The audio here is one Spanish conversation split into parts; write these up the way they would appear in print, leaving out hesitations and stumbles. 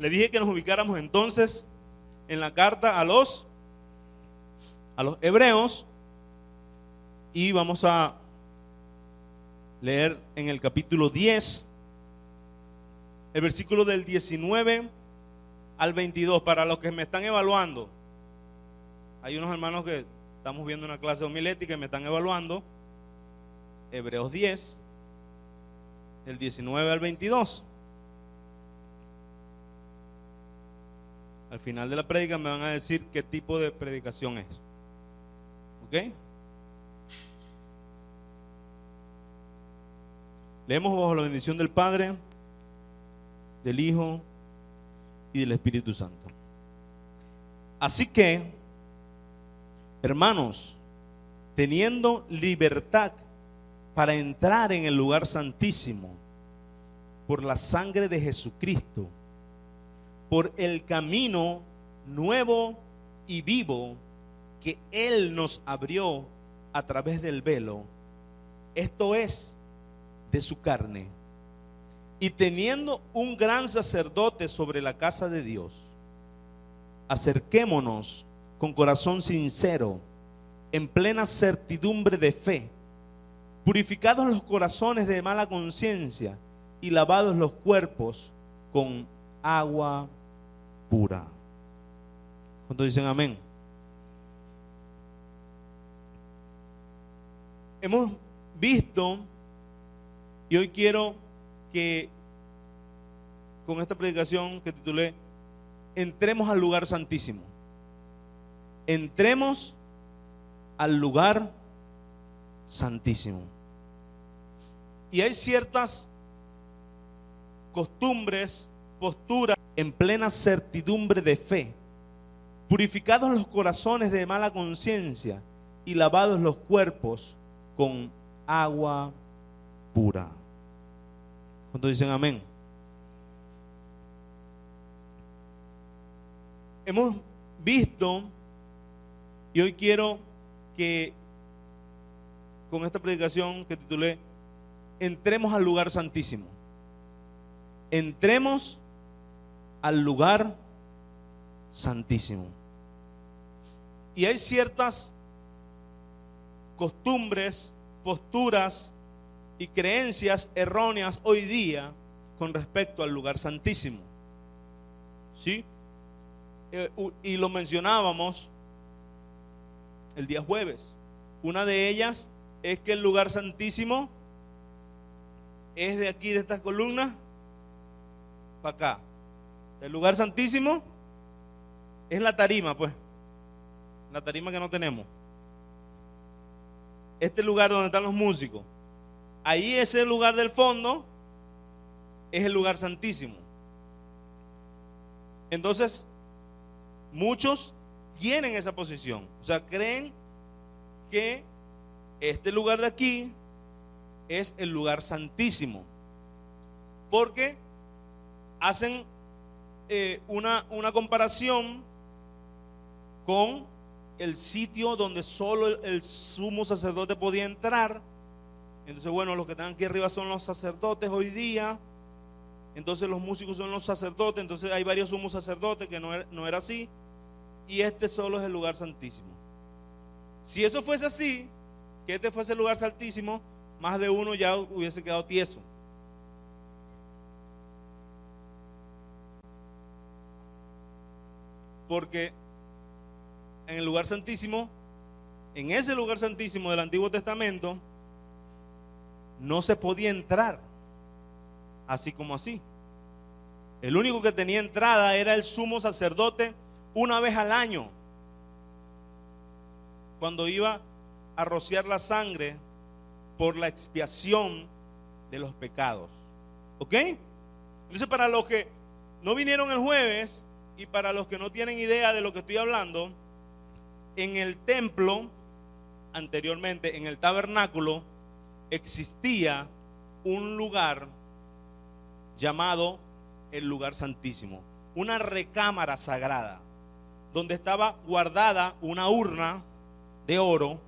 Le dije que nos ubicáramos entonces en la carta a los hebreos, y vamos a leer en el capítulo 10, el versículo del 19 al 22. Para los que me están evaluando, hay unos hermanos que estamos viendo una clase de homilética y me están evaluando. Hebreos 10, del 19 al 22. Al final de la prédica me van a decir qué tipo de predicación es. ¿Ok? Leemos bajo la bendición del Padre, del Hijo y del Espíritu Santo. Así que, hermanos, teniendo libertad para entrar en el lugar santísimo por la sangre de Jesucristo, por el camino nuevo y vivo que Él nos abrió a través del velo, esto es, de su carne, y teniendo un gran sacerdote sobre la casa de Dios, acerquémonos con corazón sincero, en plena certidumbre de fe, purificados los corazones de mala conciencia y lavados los cuerpos con agua pura. ¿Cuántos dicen amén? Hemos visto, y hoy quiero que con esta predicación que titulé entremos al lugar santísimo. Entremos al lugar santísimo. Y hay ciertas costumbres, posturas en plena certidumbre de fe, purificados los corazones de mala conciencia y lavados los cuerpos con agua pura. ¿Cuántos dicen amén? Hemos visto, y hoy quiero que con esta predicación que titulé entremos al lugar santísimo. Entremos al lugar santísimo. Y hay ciertas costumbres, posturas y creencias erróneas hoy día con respecto al lugar santísimo. ¿Sí? Y lo mencionábamos el día jueves. Una de ellas es que el lugar santísimo es de aquí, de estas columnas, para acá. El lugar santísimo es la tarima, pues. La tarima que no tenemos. Este lugar donde están los músicos. Ahí ese lugar del fondo es el lugar santísimo. Entonces, muchos tienen esa posición. O sea, creen que este lugar de aquí es el lugar santísimo. Porque hacen una comparación con el sitio donde solo el sumo sacerdote podía entrar. Entonces, bueno, los que están aquí arriba son los sacerdotes hoy día. Entonces los músicos son los sacerdotes. Entonces hay varios sumos sacerdotes, que no era así. Y este solo es el lugar santísimo. Si eso fuese así, que este fuese el lugar santísimo, más de uno ya hubiese quedado tieso. Porque en el lugar santísimo, en ese lugar santísimo del Antiguo Testamento, no se podía entrar así como así. El único que tenía entrada era el sumo sacerdote una vez al año, cuando iba a rociar la sangre por la expiación de los pecados. ¿Ok? Entonces, para los que no vinieron el jueves y para los que no tienen idea de lo que estoy hablando, en el templo, anteriormente en el tabernáculo, existía un lugar llamado el lugar santísimo, una recámara sagrada, donde estaba guardada una urna de oro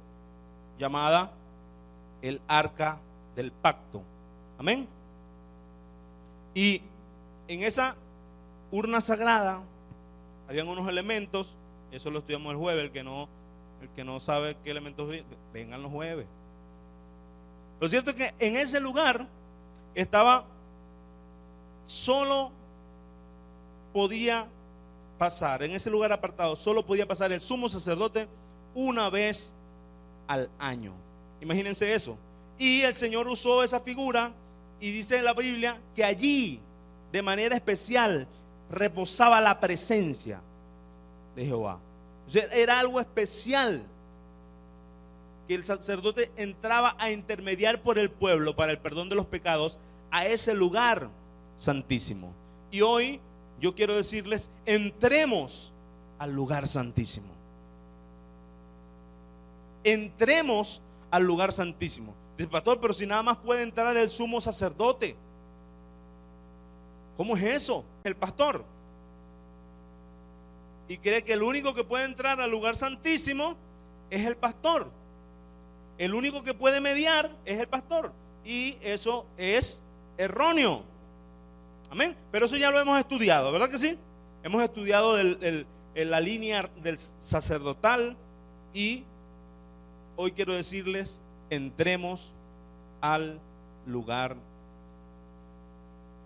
llamada el arca del pacto. Amén. Y en esa urna sagrada, habían unos elementos, eso lo estudiamos el jueves, el que no sabe qué elementos vengan los jueves. Lo cierto es que en ese lugar estaba, solo podía pasar, en ese lugar apartado, solo podía pasar el sumo sacerdote una vez al año. Imagínense eso. Y el Señor usó esa figura y dice en la Biblia que allí, de manera especial, reposaba la presencia de Jehová. O sea, era algo especial que el sacerdote entraba a intermediar por el pueblo para el perdón de los pecados a ese lugar santísimo. Y hoy yo quiero decirles, entremos al lugar santísimo. Entremos al lugar santísimo. Dice, pastor, pero si nada más puede entrar el sumo sacerdote. ¿Cómo es eso? El pastor. Y cree que el único que puede entrar al lugar santísimo es el pastor. El único que puede mediar es el pastor. Y eso es erróneo. Amén. Pero eso ya lo hemos estudiado, ¿verdad que sí? Hemos estudiado la línea del sacerdotal. Y hoy quiero decirles, entremos al lugar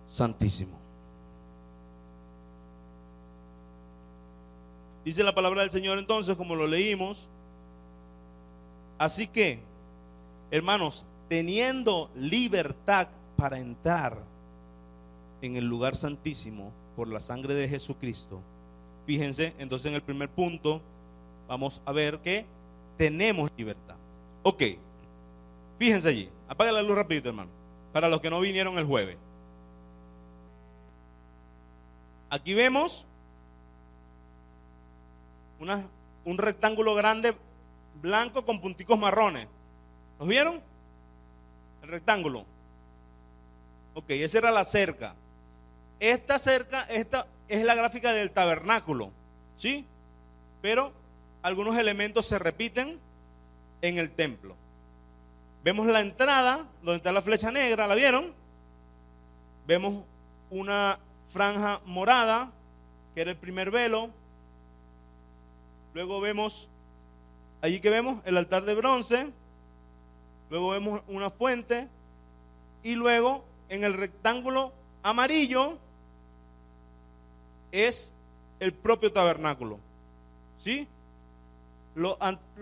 santísimo. Dice la palabra del Señor entonces, como lo leímos. Así que, hermanos, teniendo libertad para entrar en el lugar santísimo por la sangre de Jesucristo. Fíjense, entonces en el primer punto vamos a ver que tenemos libertad. Ok, fíjense allí, apaga la luz rapidito, hermano, para los que no vinieron el jueves. Aquí vemos un rectángulo grande blanco con punticos marrones. ¿Los vieron? El rectángulo. Ok, esa era la cerca. Esta cerca, esta es la gráfica del tabernáculo, ¿sí? Pero algunos elementos se repiten en el templo. Vemos la entrada, donde está la flecha negra, ¿la vieron? Vemos una franja morada, que era el primer velo. Luego vemos, allí que vemos el altar de bronce. Luego vemos una fuente. Y luego en el rectángulo amarillo es el propio tabernáculo, ¿sí? Lo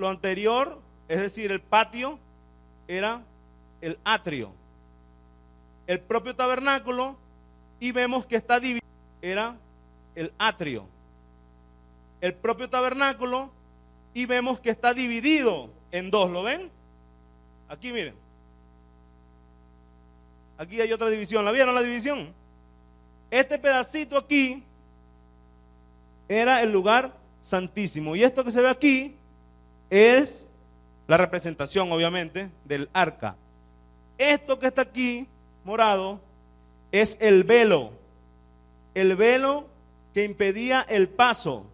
anterior, es decir, el patio, era el atrio. El propio tabernáculo, y vemos que está dividido, era el atrio. El propio tabernáculo, y vemos que está dividido en dos, ¿lo ven? Aquí miren. Aquí hay otra división, ¿la vieron la división? Este pedacito aquí era el lugar santísimo, y esto que se ve aquí es la representación, obviamente, del arca. Esto que está aquí, morado, es el velo que impedía el paso,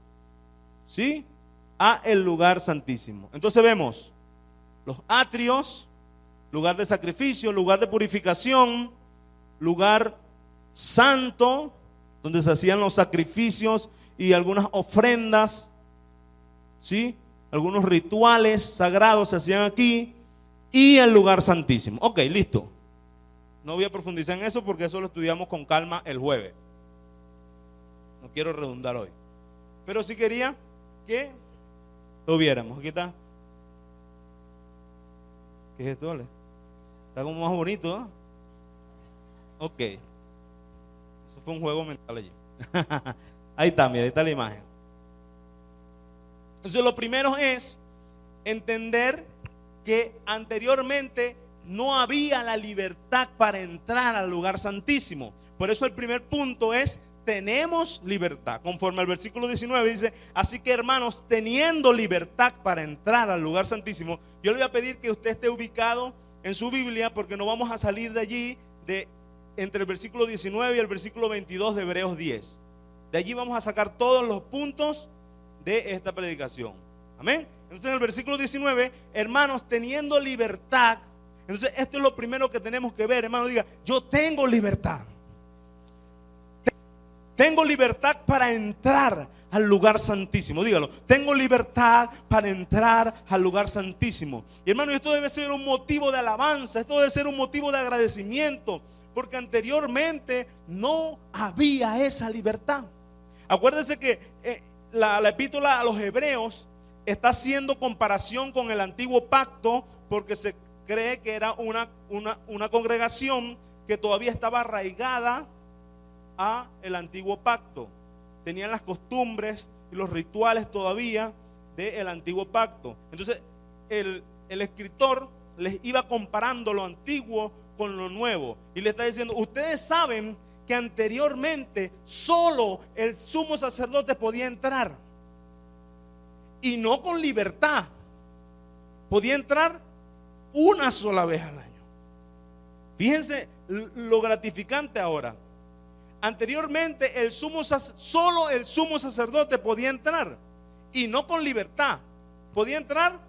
¿sí?, a el lugar santísimo. Entonces vemos los atrios, lugar de sacrificio, lugar de purificación, lugar santo, donde se hacían los sacrificios y algunas ofrendas, ¿sí? Algunos rituales sagrados se hacían aquí, y el lugar santísimo. Ok, listo. No voy a profundizar en eso porque eso lo estudiamos con calma el jueves. No quiero redundar hoy. Pero sí quería que lo viéramos. Aquí está. ¿Qué es esto, Ale? Está como más bonito, ¿eh? Ok. Eso fue un juego mental allí. Ahí está, mira, ahí está la imagen. Entonces lo primero es entender que anteriormente no había la libertad para entrar al lugar santísimo. Por eso el primer punto es: tenemos libertad. Conforme al versículo 19 dice: así que, hermanos, teniendo libertad para entrar al lugar santísimo. Yo le voy a pedir que usted esté ubicado en su Biblia, porque no vamos a salir de allí, entre el versículo 19 y el versículo 22 de Hebreos 10. De allí vamos a sacar todos los puntos de esta predicación. Amén. Entonces en el versículo 19, hermanos, teniendo libertad. Entonces esto es lo primero que tenemos que ver, hermano. Diga: yo tengo libertad. Tengo libertad para entrar al lugar santísimo. Dígalo, tengo libertad para entrar al lugar santísimo. Y hermano, esto debe ser un motivo de alabanza, esto debe ser un motivo de agradecimiento, porque anteriormente no había esa libertad. Acuérdense que la epístola a los Hebreos está haciendo comparación con el antiguo pacto, porque se cree que era una congregación que todavía estaba arraigada a el antiguo pacto. Tenían las costumbres y los rituales todavía del antiguo pacto. Entonces el escritor les iba comparando lo antiguo con lo nuevo y le está diciendo: ustedes saben que anteriormente solo el sumo sacerdote podía entrar, y no con libertad. Podía entrar una sola vez al año. Fíjense lo gratificante ahora. Anteriormente solo el sumo sacerdote podía entrar, y no con libertad. Podía entrar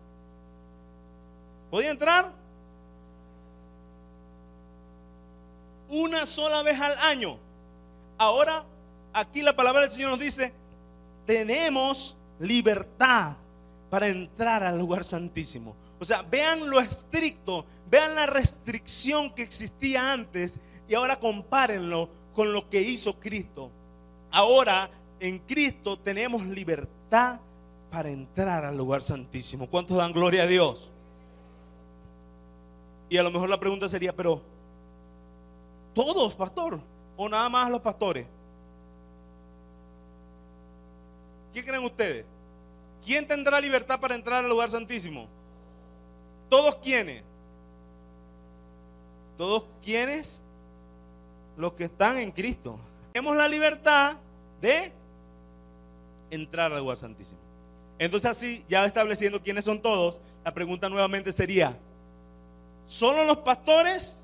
una sola vez al año. Ahora aquí la palabra del Señor nos dice: tenemos libertad para entrar al lugar santísimo. O sea, vean lo estricto, vean la restricción que existía antes, y ahora compárenlo con lo que hizo Cristo. Ahora en Cristo tenemos libertad para entrar al lugar santísimo. ¿Cuántos dan gloria a Dios? Y a lo mejor la pregunta sería: pero ¿todos, pastor? ¿O nada más los pastores? ¿Qué creen ustedes? ¿Quién tendrá libertad para entrar al lugar santísimo? ¿Todos quiénes? ¿Todos quiénes? Los que están en Cristo. Tenemos la libertad de entrar al lugar santísimo. Entonces, así, ya estableciendo quiénes son todos, la pregunta nuevamente sería: ¿solo los pastores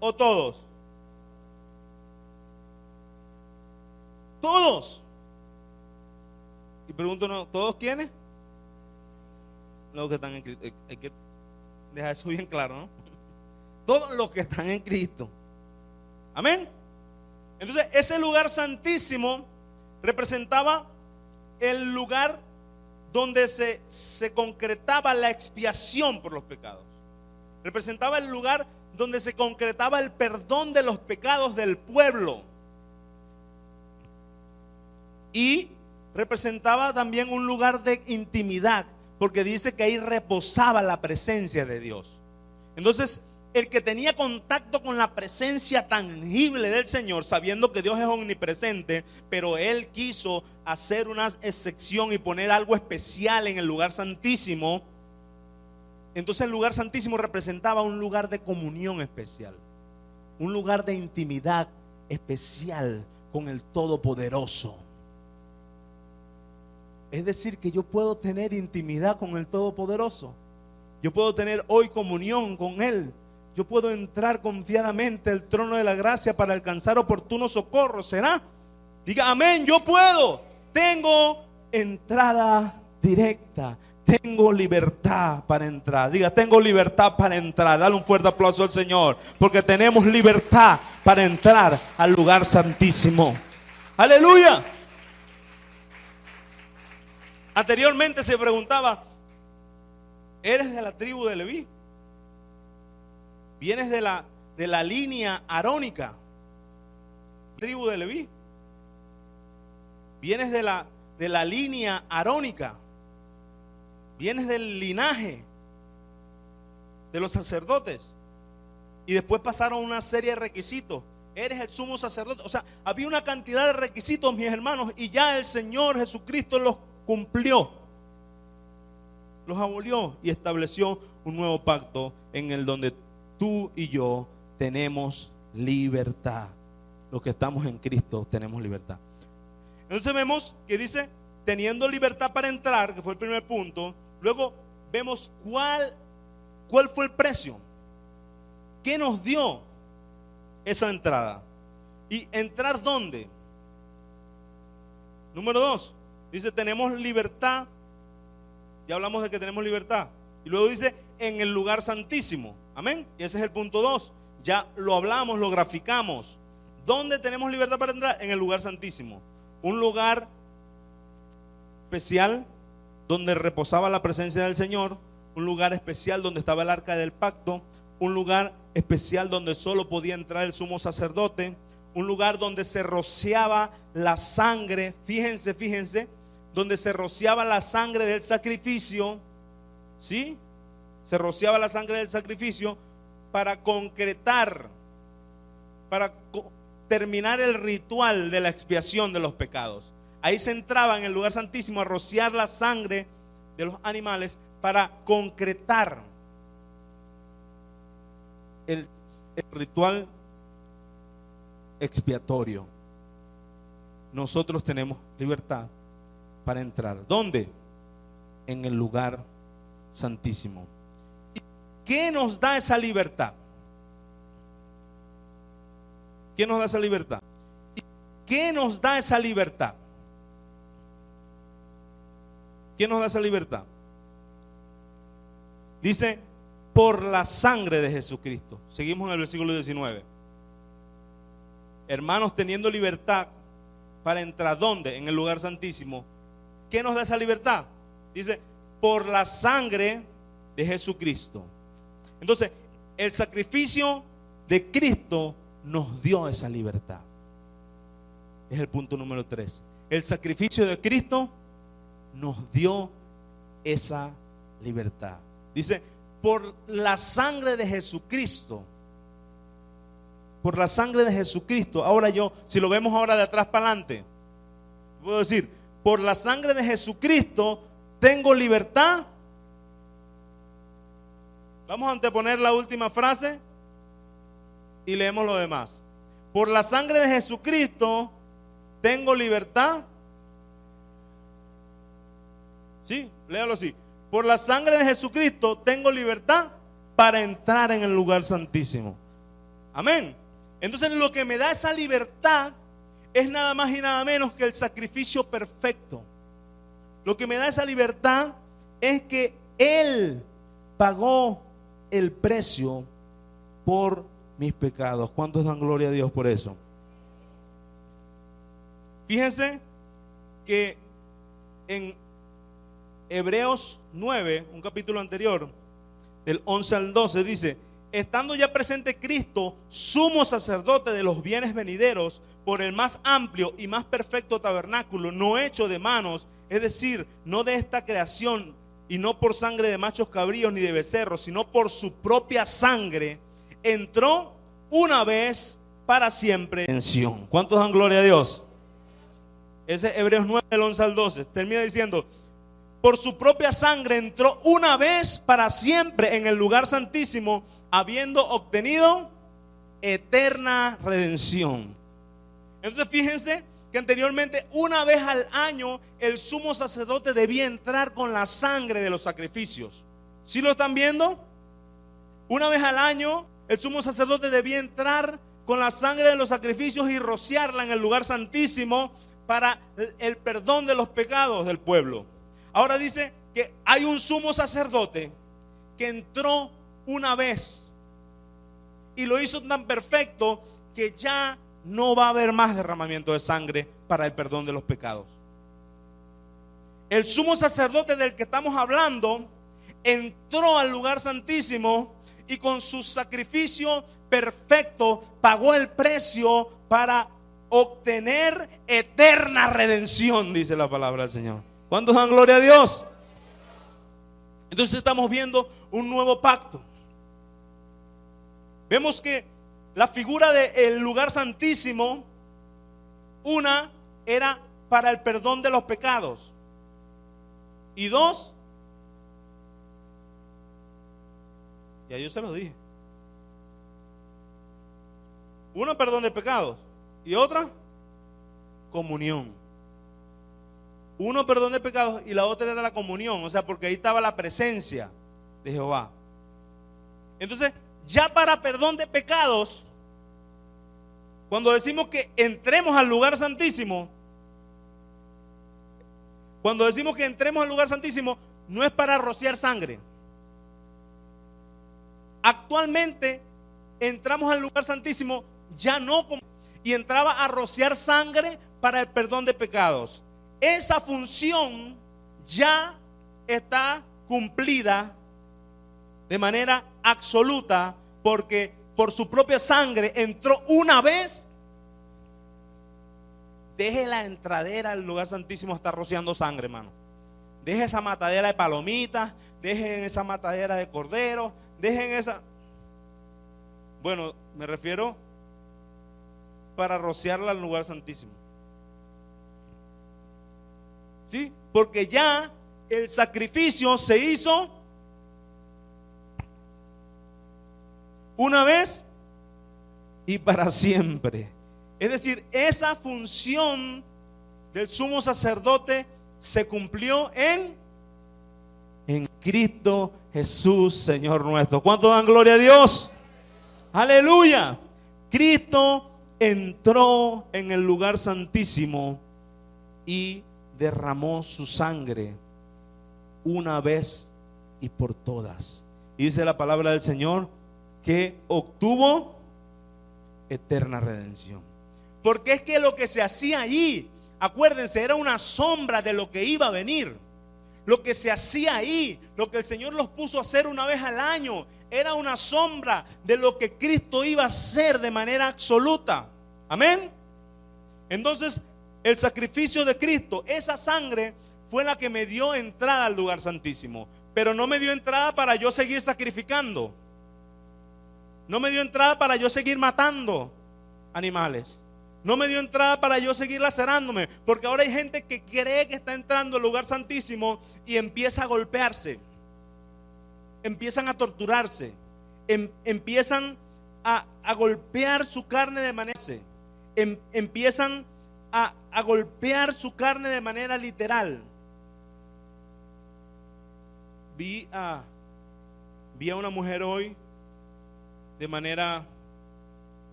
o todos? Todos. Y pregunto, ¿no? ¿Todos quiénes? Los que están en Cristo. Hay que dejar eso bien claro, ¿no? Todos los que están en Cristo. Amén. Entonces, ese lugar santísimo representaba el lugar donde se concretaba la expiación por los pecados. Representaba el lugar donde se concretaba el perdón de los pecados del pueblo. Y representaba también un lugar de intimidad, porque dice que ahí reposaba la presencia de Dios. Entonces, el que tenía contacto con la presencia tangible del Señor, sabiendo que Dios es omnipresente, pero Él quiso hacer una excepción y poner algo especial en el lugar santísimo. Entonces el lugar santísimo representaba un lugar de comunión especial, un lugar de intimidad especial con el Todopoderoso. Es decir, que yo puedo tener intimidad con el Todopoderoso. Yo puedo tener hoy comunión con Él. Yo puedo entrar confiadamente al trono de la gracia para alcanzar oportuno socorro. ¿Será? Diga amén, yo puedo. Tengo entrada directa. Tengo libertad para entrar. Diga, tengo libertad para entrar. Dale un fuerte aplauso al Señor, porque tenemos libertad para entrar al lugar santísimo. Aleluya. Anteriormente se preguntaba: ¿eres de la tribu de Leví? ¿Vienes de la línea arónica? Tribu de Leví. ¿Vienes de la línea arónica? ¿Vienes del linaje de los sacerdotes? Y después pasaron una serie de requisitos. Eres el sumo sacerdote. O sea, había una cantidad de requisitos, mis hermanos, y ya el Señor Jesucristo los cumplió, los abolió y estableció un nuevo pacto en el donde tú y yo tenemos libertad. Los que estamos en Cristo tenemos libertad. Entonces vemos que dice: teniendo libertad para entrar, que fue el primer punto. Luego vemos cuál fue el precio, qué nos dio esa entrada. ¿Y entrar dónde? Número 2, dice: tenemos libertad. Ya hablamos de que tenemos libertad. Y luego dice: en el lugar santísimo. Amén. Y ese es el punto 2. Ya lo hablamos, lo graficamos. ¿Dónde tenemos libertad para entrar? En el lugar santísimo. Un lugar especial donde reposaba la presencia del Señor. Un lugar especial donde estaba el arca del pacto. Un lugar especial donde solo podía entrar el sumo sacerdote. Un lugar donde se rociaba la sangre. Fíjense, donde se rociaba la sangre del sacrificio. ¿Sí? Se rociaba la sangre del sacrificio para concretar, para terminar el ritual de la expiación de los pecados. Ahí se entraba en el lugar santísimo a rociar la sangre de los animales para concretar el ritual expiatorio. Nosotros tenemos libertad para entrar. ¿Dónde? En el lugar santísimo. ¿Qué nos da esa libertad? ¿Qué nos da esa libertad? ¿Qué nos da esa libertad? ¿Qué nos da esa libertad? Dice, por la sangre de Jesucristo. Seguimos en el versículo 19. Hermanos, teniendo libertad para entrar, ¿dónde? En el lugar santísimo. ¿Qué nos da esa libertad? Dice, por la sangre de Jesucristo. Entonces, el sacrificio de Cristo nos dio esa libertad. Es el punto número 3. El sacrificio de Cristo nos dio esa libertad. Dice, por la sangre de Jesucristo. Por la sangre de Jesucristo. Ahora si lo vemos ahora de atrás para adelante, puedo decir, por la sangre de Jesucristo tengo libertad. Vamos a anteponer la última frase y leemos lo demás. Por la sangre de Jesucristo tengo libertad. Sí, léalo así. Por la sangre de Jesucristo tengo libertad para entrar en el lugar santísimo. Amén. Entonces lo que me da esa libertad es nada más y nada menos que el sacrificio perfecto. Lo que me da esa libertad es que Él pagó el precio por mis pecados. ¿Cuántos dan gloria a Dios por eso? Fíjense que en Hebreos 9, un capítulo anterior, del 11 al 12, dice: estando ya presente Cristo, sumo sacerdote de los bienes venideros, por el más amplio y más perfecto tabernáculo, no hecho de manos, es decir, no de esta creación, y no por sangre de machos cabríos ni de becerros, sino por su propia sangre, entró una vez para siempre en Sion. ¿Cuántos dan gloria a Dios? Ese es Hebreos 9, del 11 al 12. Termina diciendo: por su propia sangre entró una vez para siempre en el lugar santísimo, habiendo obtenido eterna redención. Entonces fíjense que anteriormente, una vez al año, el sumo sacerdote debía entrar con la sangre de los sacrificios. ¿Sí lo están viendo? Una vez al año, el sumo sacerdote debía entrar con la sangre de los sacrificios y rociarla en el lugar santísimo para el perdón de los pecados del pueblo. Ahora dice que hay un sumo sacerdote que entró una vez y lo hizo tan perfecto que ya no va a haber más derramamiento de sangre para el perdón de los pecados. El sumo sacerdote del que estamos hablando entró al lugar santísimo y con su sacrificio perfecto pagó el precio para obtener eterna redención, dice la palabra del Señor. ¿Cuántos dan gloria a Dios? Entonces estamos viendo un nuevo pacto. Vemos que la figura del lugar santísimo, una era para el perdón de los pecados, y dos, ya yo se lo dije, una perdón de pecados y otra comunión. Uno perdón de pecados y la otra era la comunión, o sea, porque ahí estaba la presencia de Jehová. Entonces, ya para perdón de pecados, cuando decimos que entremos al lugar santísimo, no es para rociar sangre. Actualmente entramos al lugar santísimo ya no como, y entraba a rociar sangre para el perdón de pecados. Esa función ya está cumplida de manera absoluta, porque por su propia sangre entró una vez. Deje la entradera al lugar santísimo estar rociando sangre, hermano. Deje esa matadera de palomitas, dejen esa matadera de cordero, dejen esa... Bueno, me refiero para rociarla al lugar santísimo. ¿Sí? Porque ya el sacrificio se hizo una vez y para siempre. Es decir, esa función del sumo sacerdote se cumplió en Cristo Jesús, Señor nuestro. ¿Cuánto dan gloria a Dios? Aleluya. Cristo entró en el lugar santísimo y derramó su sangre una vez y por todas. Y dice la palabra del Señor que obtuvo eterna redención. Porque es que lo que se hacía allí, acuérdense, era una sombra de lo que iba a venir. Lo que se hacía ahí, lo que el Señor los puso a hacer una vez al año, era una sombra de lo que Cristo iba a hacer de manera absoluta. Amén. Entonces, el sacrificio de Cristo, esa sangre fue la que me dio entrada al lugar santísimo. Pero no me dio entrada para yo seguir sacrificando. No me dio entrada para yo seguir matando animales. No me dio entrada para yo seguir lacerándome. Porque ahora hay gente que cree que está entrando al lugar santísimo y empieza a golpearse. Empiezan a torturarse. Empiezan a golpear su carne de manera... Empiezan a golpear su carne de manera literal. Vi a una mujer hoy de manera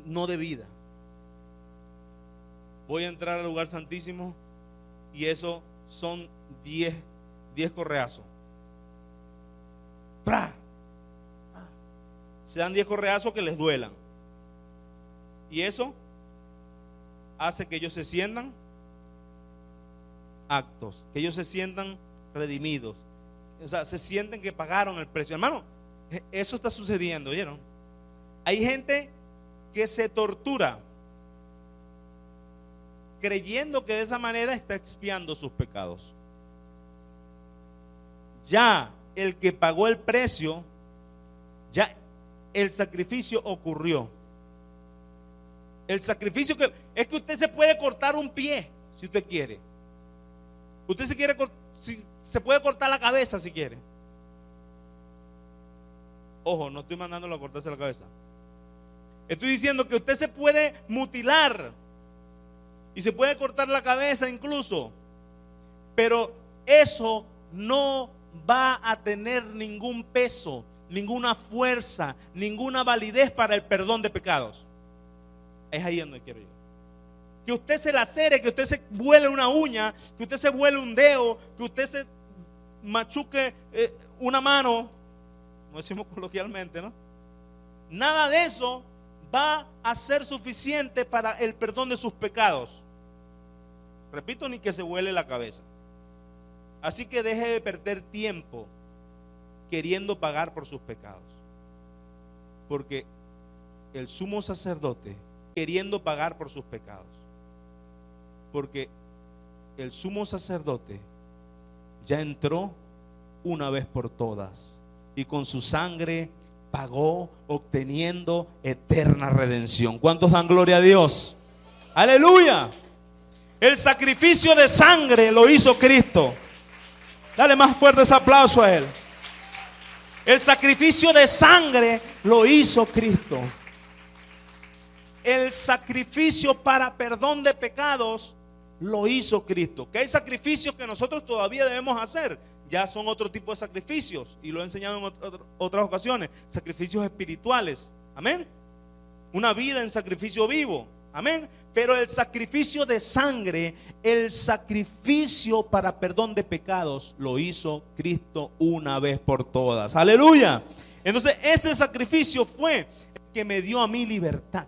no debida. Voy a entrar al lugar santísimo y eso son 10 correazos. ¡Pra! Se dan 10 correazos que les duelan. Y eso hace que ellos se sientan actos, que ellos se sientan redimidos. O sea, se sienten que pagaron el precio. Hermano, eso está sucediendo, ¿vieron? Hay gente que se tortura creyendo que de esa manera está expiando sus pecados. Ya el que pagó el precio, ya el sacrificio ocurrió. El sacrificio que es que usted se puede cortar un pie si usted quiere. Usted se puede cortar la cabeza si quiere. Ojo, no estoy mandándolo a cortarse la cabeza. Estoy diciendo que usted se puede mutilar y se puede cortar la cabeza incluso. Pero eso no va a tener ningún peso, ninguna fuerza, ninguna validez para el perdón de pecados. Es ahí donde quiero llegar. Que usted se lacere, que usted se vuele una uña, que usted se vuele un dedo, que usted se machuque una mano, no decimos coloquialmente, ¿no? Nada de eso va a ser suficiente para el perdón de sus pecados. Repito, ni que se vuele la cabeza. Así que deje de perder tiempo queriendo pagar por sus pecados. Porque el sumo sacerdote queriendo pagar por sus pecados. Porque el sumo sacerdote ya entró una vez por todas y con su sangre pagó, obteniendo eterna redención. ¿Cuántos dan gloria a Dios? Aleluya. El sacrificio de sangre lo hizo Cristo. Dale más fuerte ese aplauso a Él. El sacrificio de sangre lo hizo Cristo. El sacrificio para perdón de pecados lo hizo Cristo. Que hay sacrificios que nosotros todavía debemos hacer. Ya son otro tipo de sacrificios. Y lo he enseñado en otras ocasiones. Sacrificios espirituales. Amén. Una vida en sacrificio vivo. Amén. Pero el sacrificio de sangre, el sacrificio para perdón de pecados, lo hizo Cristo una vez por todas. Aleluya. Entonces ese sacrificio fue el que me dio a mí libertad.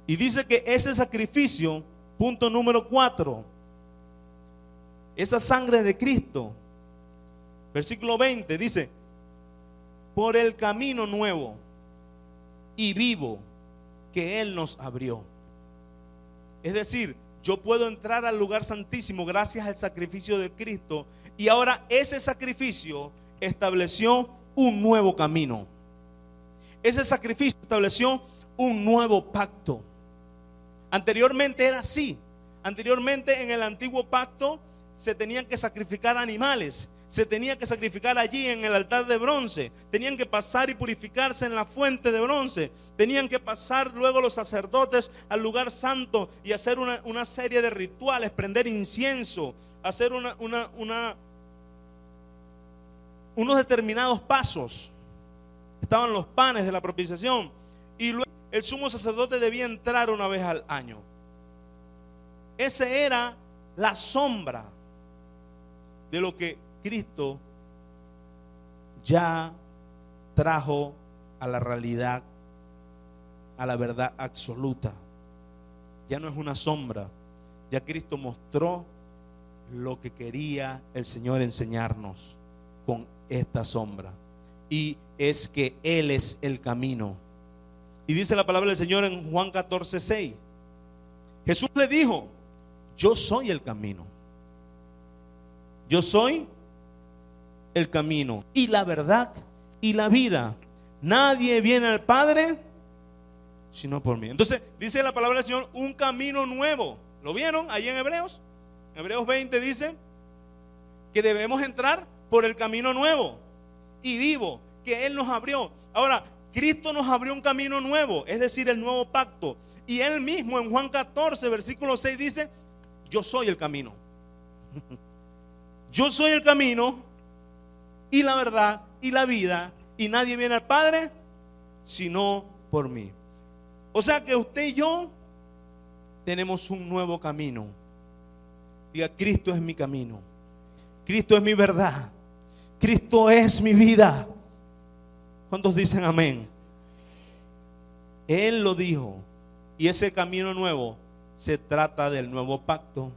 Y dice que ese sacrificio, punto número 4, esa sangre de Cristo, versículo 20, dice, por el camino nuevo y vivo que Él nos abrió. Es decir, yo puedo entrar al lugar santísimo gracias al sacrificio de Cristo. Y ahora ese sacrificio estableció un nuevo camino. Ese sacrificio estableció un nuevo pacto. Anteriormente era así. Anteriormente en el antiguo pacto se tenían que sacrificar animales. Se tenía que sacrificar allí en el altar de bronce. Tenían que pasar y purificarse en la fuente de bronce. Tenían que pasar luego los sacerdotes al lugar santo y hacer una serie de rituales, prender incienso, hacer unos determinados pasos. Estaban los panes de la propiciación. Y luego el sumo sacerdote debía entrar una vez al año. Esa era la sombra de lo que Cristo ya trajo a la realidad, a la verdad absoluta. Ya no es una sombra. Ya Cristo mostró lo que quería el Señor enseñarnos con esta sombra. Y es que Él es el camino. Y dice la palabra del Señor en Juan 14:6. Jesús le dijo: yo soy el camino. Yo soy el camino y la verdad y la vida. Nadie viene al Padre sino por mí. Entonces dice la palabra del Señor, un camino nuevo. ¿Lo vieron ahí en Hebreos? Hebreos 20 dice que debemos entrar por el camino nuevo y vivo que Él nos abrió. Ahora, Cristo nos abrió un camino nuevo, es decir, el nuevo pacto. Y Él mismo en Juan 14 versículo 6 dice: yo soy el camino. Yo soy el camino y la verdad y la vida, y nadie viene al Padre sino por mí. O sea que usted y yo tenemos un nuevo camino. Diga: Cristo es mi camino, Cristo es mi verdad, Cristo es mi vida. ¿Cuántos dicen amén? Él lo dijo. Y ese camino nuevo se trata del nuevo pacto,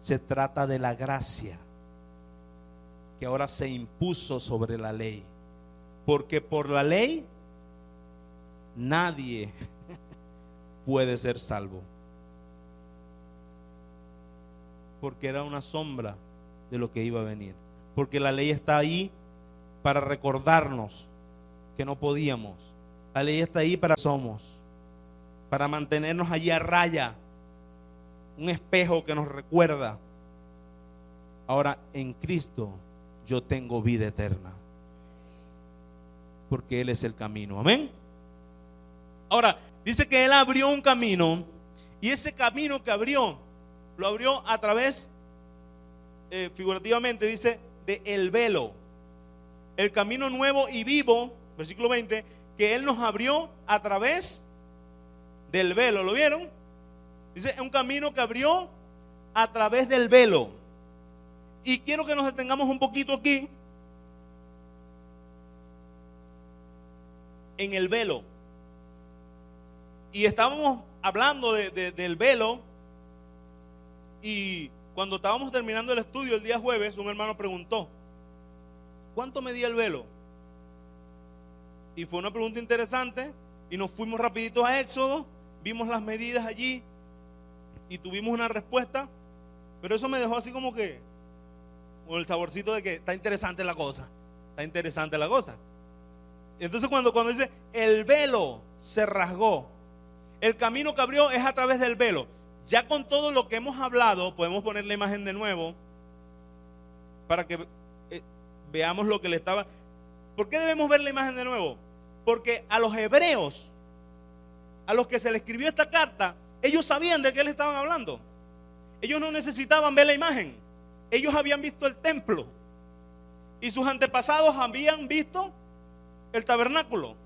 se trata de la gracia que ahora se impuso sobre la ley. Porque por la ley nadie puede ser salvo. Porque era una sombra de lo que iba a venir. Porque la ley está ahí para recordarnos que no podíamos. La ley está ahí para somos, para mantenernos allí a raya. Un espejo que nos recuerda. Ahora en Cristo yo tengo vida eterna, porque Él es el camino. Amén. Ahora dice que Él abrió un camino, y ese camino que abrió, lo abrió a través, figurativamente dice, de el velo. El camino nuevo y vivo, versículo 20, que Él nos abrió a través del velo. ¿Lo vieron? Dice, un camino que abrió a través del velo. Y quiero que nos detengamos un poquito aquí en el velo. Y estábamos hablando del velo. Y cuando estábamos terminando el estudio el día jueves, un hermano preguntó: ¿cuánto medía el velo? Y fue una pregunta interesante. Y nos fuimos rapidito a Éxodo, vimos las medidas allí y tuvimos una respuesta. Pero eso me dejó así como que con el saborcito de que está interesante la cosa. Está interesante la cosa. Entonces cuando dice el velo se rasgó, el camino que abrió es a través del velo. Ya con todo lo que hemos hablado, podemos poner la imagen de nuevo para que veamos lo que le estaba. ¿Por qué debemos ver la imagen de nuevo? Porque a los hebreos, a los que se les escribió esta carta, ellos sabían de qué le estaban hablando. Ellos no necesitaban ver la imagen. Ellos habían visto el templo y sus antepasados habían visto el tabernáculo,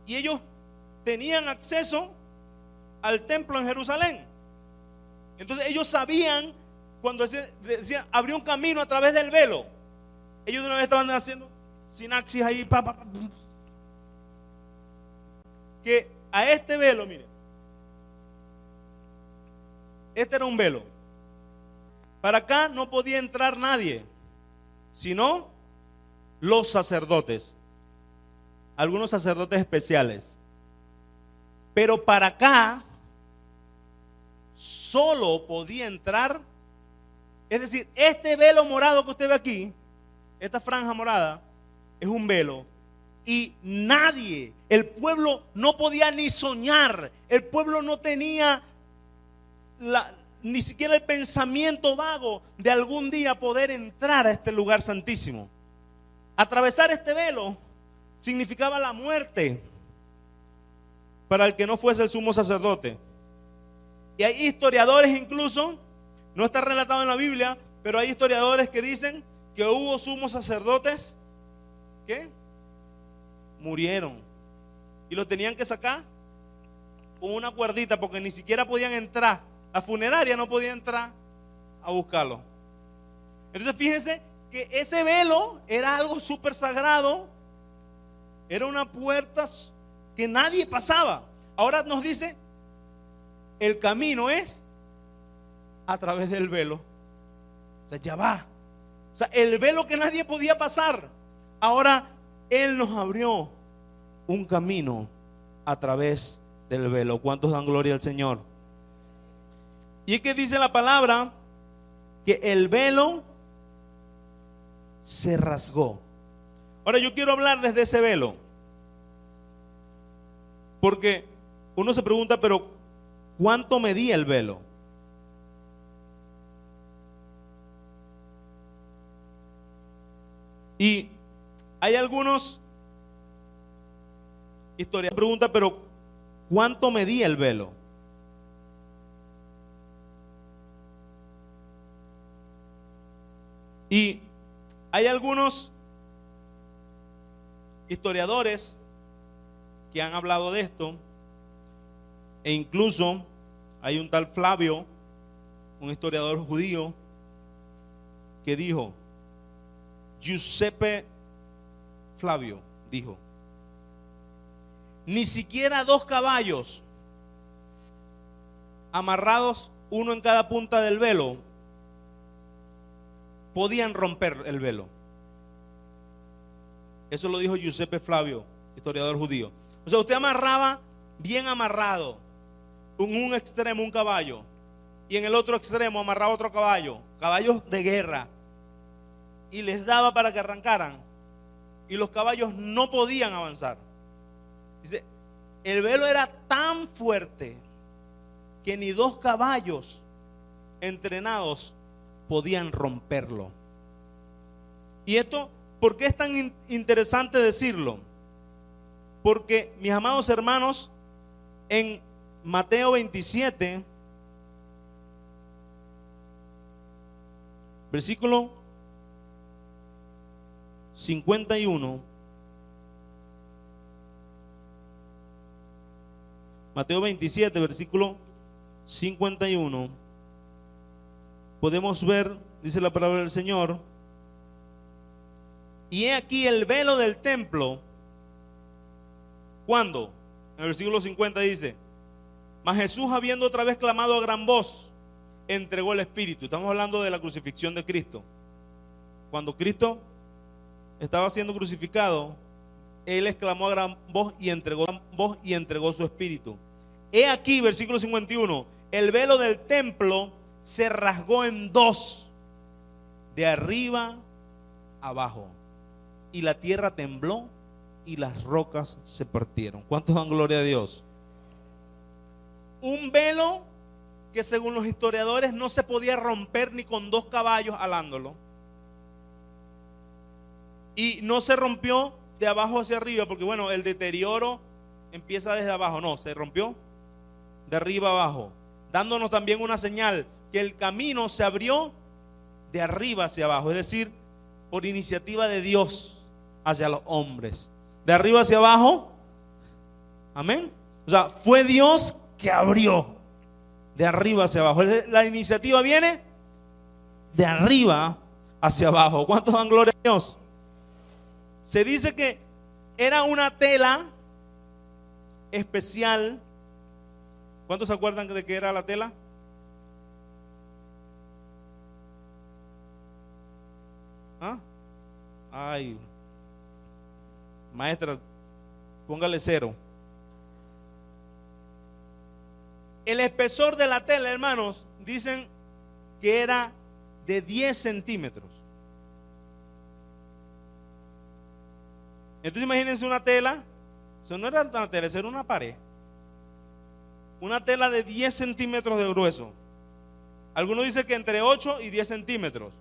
y ellos tenían acceso al templo en Jerusalén. Entonces ellos sabían, cuando decían abrió un camino a través del velo, ellos de una vez estaban haciendo sinapsis ahí, que a este velo, mire, Este era un velo. Para acá no podía entrar nadie, sino los sacerdotes, algunos sacerdotes especiales. Pero para acá solo podía entrar, es decir, este velo morado que usted ve aquí, esta franja morada, es un velo. Y nadie, el pueblo no podía ni soñar, el pueblo no tenía ni siquiera el pensamiento vago de algún día poder entrar a este lugar santísimo. Atravesar este velo significaba la muerte para el que no fuese el sumo sacerdote. Y hay historiadores incluso, no está relatado en la Biblia, pero hay historiadores que dicen que hubo sumos sacerdotes que murieron y lo tenían que sacar con una cuerdita porque ni siquiera podían entrar. La funeraria no podía entrar a buscarlo. Entonces fíjense que ese velo era algo súper sagrado, era una puerta que nadie pasaba. Ahora nos dice, el camino es a través del velo. O sea, ya va. O sea, el velo que nadie podía pasar, ahora Él nos abrió un camino a través del velo. ¿Cuántos dan gloria al Señor? Y es que dice la palabra que el velo se rasgó. Ahora yo quiero hablarles de ese velo, porque uno se pregunta, pero ¿cuánto medía el velo? Y hay algunos historiadores que preguntan, pero ¿cuánto medía el velo? Y hay algunos historiadores que han hablado de esto, e incluso hay un tal Flavio, un historiador judío, que dijo, Giuseppe Flavio dijo, ni siquiera 2 caballos amarrados uno en cada punta del velo podían romper el velo. Eso lo dijo Giuseppe Flavio, historiador judío. O sea, usted amarraba bien amarrado en un extremo un caballo y en el otro extremo amarraba otro caballo, caballos de guerra, y les daba para que arrancaran y los caballos no podían avanzar. Dice, el velo era tan fuerte que ni 2 caballos entrenados podían romperlo. Y esto, ¿por qué es tan interesante decirlo? Porque, mis amados hermanos, en Mateo 27, versículo 51, Mateo 27, versículo 51, podemos ver, dice la palabra del Señor, y he aquí el velo del templo. ¿Cuándo? En el versículo 50 dice, mas Jesús, habiendo otra vez clamado a gran voz, entregó el Espíritu. Estamos hablando de la crucifixión de Cristo. Cuando Cristo estaba siendo crucificado, Él exclamó a gran voz y entregó su Espíritu. He aquí, versículo 51, el velo del templo se rasgó en 2, de arriba abajo, y la tierra tembló y las rocas se partieron. ¿Cuántos dan gloria a Dios? Un velo que según los historiadores no se podía romper ni con 2 caballos alándolo, y no se rompió de abajo hacia arriba, porque bueno, el deterioro empieza desde abajo. No, se rompió de arriba abajo, dándonos también una señal que el camino se abrió de arriba hacia abajo, es decir, por iniciativa de Dios hacia los hombres, de arriba hacia abajo. Amén. O sea, fue Dios que abrió de arriba hacia abajo. La iniciativa viene de arriba hacia abajo. ¿Cuántos dan gloria a Dios? Se dice que era una tela especial. ¿Cuántos se acuerdan de qué era la tela? ¿Ah? Ay, maestra, póngale 0. El espesor de la tela, hermanos, dicen que era de 10 centímetros. Entonces imagínense una tela, eso no era una tela, eso era una pared. Una tela de 10 centímetros de grueso. Algunos dicen que entre 8 y 10 centímetros.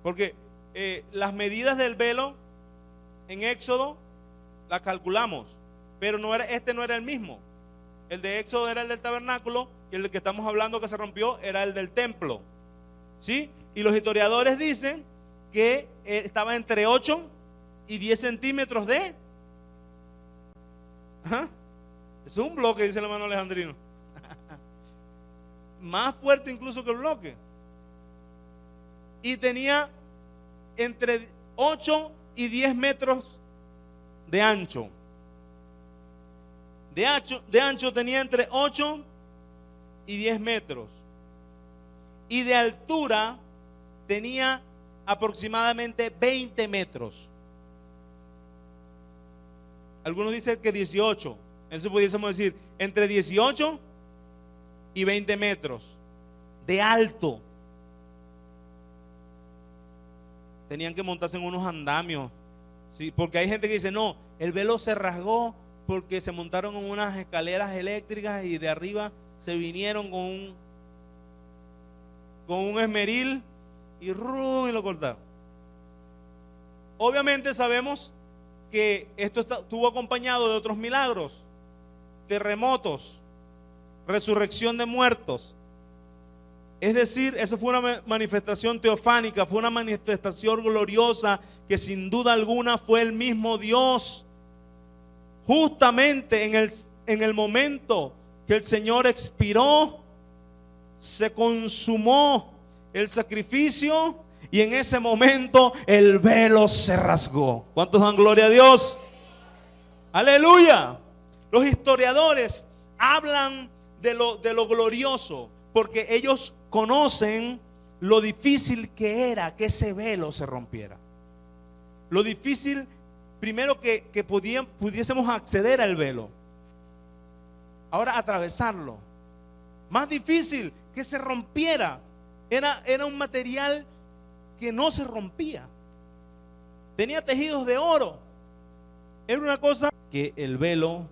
Porque las medidas del velo en Éxodo las calculamos, pero este no era el mismo. El de Éxodo era el del tabernáculo y el del que estamos hablando que se rompió era el del templo. ¿Sí? Y los historiadores dicen que estaba entre 8 y 10 centímetros de... Ajá. Eso es un bloque, dice el hermano Alejandrino. Más fuerte incluso que el bloque. Y tenía entre 8 y 10 metros de ancho. De ancho tenía entre 8 y 10 metros. Y de altura tenía aproximadamente 20 metros. Algunos dicen que 18. Entonces pudiésemos decir entre 18 y 20 metros de alto. Tenían que montarse en unos andamios, ¿sí? Porque hay gente que dice, no, el velo se rasgó porque se montaron en unas escaleras eléctricas y de arriba se vinieron con un esmeril y lo cortaron. Obviamente sabemos que esto estuvo acompañado de otros milagros, terremotos, resurrección de muertos. Es decir, eso fue una manifestación teofánica, fue una manifestación gloriosa que sin duda alguna fue el mismo Dios. Justamente en el momento que el Señor expiró, se consumó el sacrificio y en ese momento el velo se rasgó. ¿Cuántos dan gloria a Dios? Aleluya. Los historiadores hablan de lo glorioso porque ellos conocen lo difícil que era que ese velo se rompiera. Lo difícil, primero que pudiésemos acceder al velo. Ahora atravesarlo. Más difícil que se rompiera. Era un material que no se rompía. Tenía tejidos de oro. Era una cosa que el velo,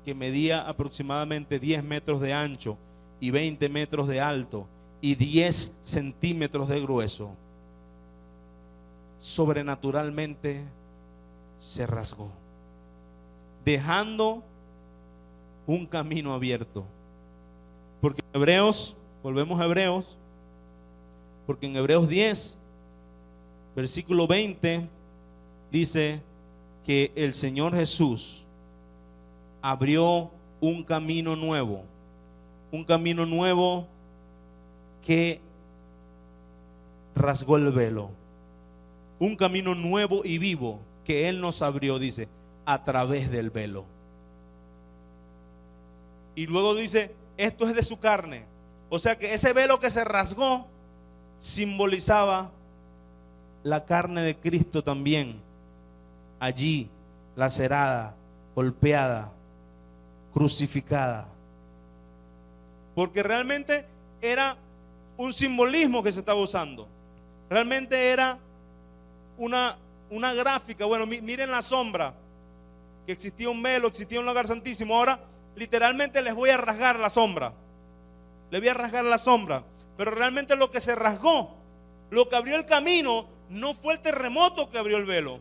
que medía aproximadamente 10 metros de ancho y 20 metros de alto y 10 centímetros de grueso, sobrenaturalmente se rasgó, dejando un camino abierto. Porque en Hebreos, volvemos a Hebreos, porque en Hebreos 10, versículo 20, dice que el Señor Jesús abrió un camino nuevo que rasgó el velo, un camino nuevo y vivo que Él nos abrió, dice, a través del velo. Y luego dice, esto es de su carne. O sea que ese velo que se rasgó simbolizaba la carne de Cristo también, allí lacerada, golpeada, crucificada. Porque realmente era un simbolismo que se estaba usando. Realmente era una gráfica. Bueno, miren la sombra, que existía un velo, existía un lugar santísimo. Ahora literalmente les voy a rasgar la sombra. Les voy a rasgar la sombra. Pero realmente lo que se rasgó, lo que abrió el camino, no fue el terremoto que abrió el velo.